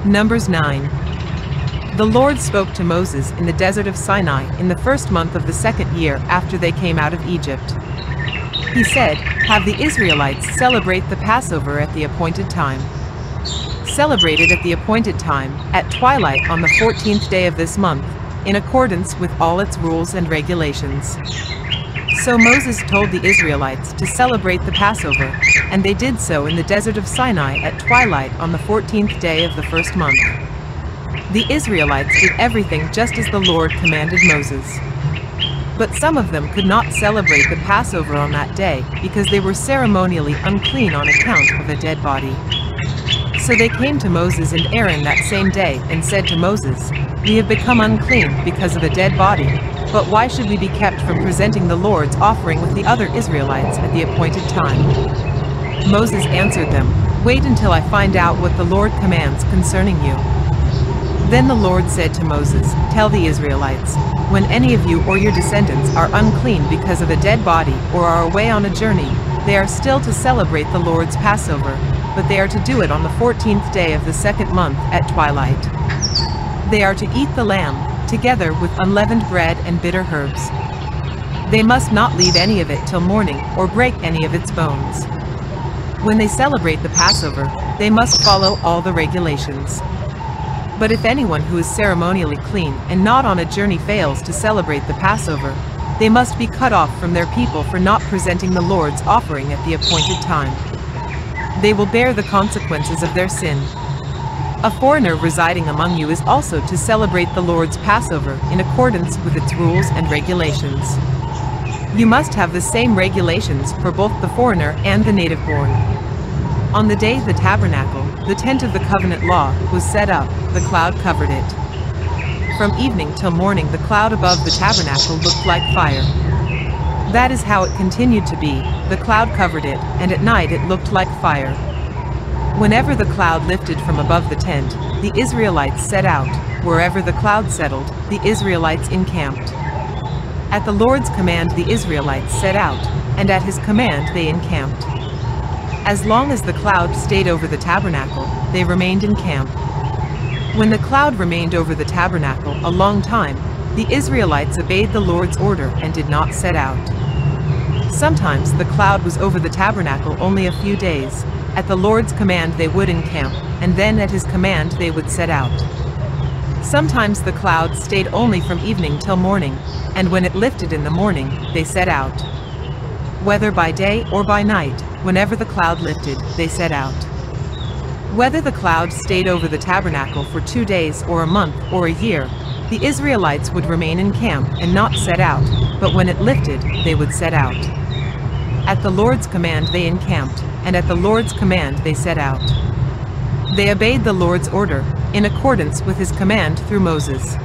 Numbers 9. The Lord spoke to Moses in the desert of Sinai in the first month of the second year after they came out of Egypt. He said, "Have the Israelites celebrate the Passover at the appointed time. Celebrate it at the appointed time, at twilight on the 14th day of this month, in accordance with all its rules and regulations." So Moses told the Israelites to celebrate the Passover, and they did so in the desert of Sinai at twilight on the 14th day of the first month. The Israelites did everything just as the Lord commanded Moses. But some of them could not celebrate the Passover on that day because they were ceremonially unclean on account of a dead body. So they came to Moses and Aaron that same day and said to Moses, "We have become unclean because of a dead body, but why should we be kept from presenting the Lord's offering with the other Israelites at the appointed time?" Moses answered them, "Wait until I find out what the Lord commands concerning you." Then the Lord said to Moses, "Tell the Israelites, when any of you or your descendants are unclean because of a dead body or are away on a journey, they are still to celebrate the Lord's Passover, but they are to do it on the 14th day of the second month at twilight. They are to eat the lamb, together with unleavened bread and bitter herbs. They must not leave any of it till morning or break any of its bones. When they celebrate the Passover, they must follow all the regulations. But if anyone who is ceremonially clean and not on a journey fails to celebrate the Passover, they must be cut off from their people for not presenting the Lord's offering at the appointed time. They will bear the consequences of their sin. A foreigner residing among you is also to celebrate the Lord's Passover in accordance with its rules and regulations. You must have the same regulations for both the foreigner and the native-born. On the day the tabernacle, the tent of the covenant law, was set up, the cloud covered it. From evening till morning the cloud above the tabernacle looked like fire. That is how it continued to be, the cloud covered it, and at night it looked like fire. Whenever the cloud lifted from above the tent, the Israelites set out. Wherever the cloud settled, the Israelites encamped. At the Lord's command the Israelites set out, and at his command they encamped. As long as the cloud stayed over the tabernacle, they remained in camp. When the cloud remained over the tabernacle a long time, the Israelites obeyed the Lord's order and did not set out. Sometimes the cloud was over the tabernacle only a few days. At the Lord's command they would encamp, and then at his command they would set out. Sometimes the cloud stayed only from evening till morning, and when it lifted in the morning, they set out. Whether by day or by night, whenever the cloud lifted, they set out. Whether the cloud stayed over the tabernacle for 2 days or a month or a year, the Israelites would remain in camp and not set out, but when it lifted, they would set out. At the Lord's command they encamped, and at the Lord's command they set out. They obeyed the Lord's order, in accordance with his command through Moses.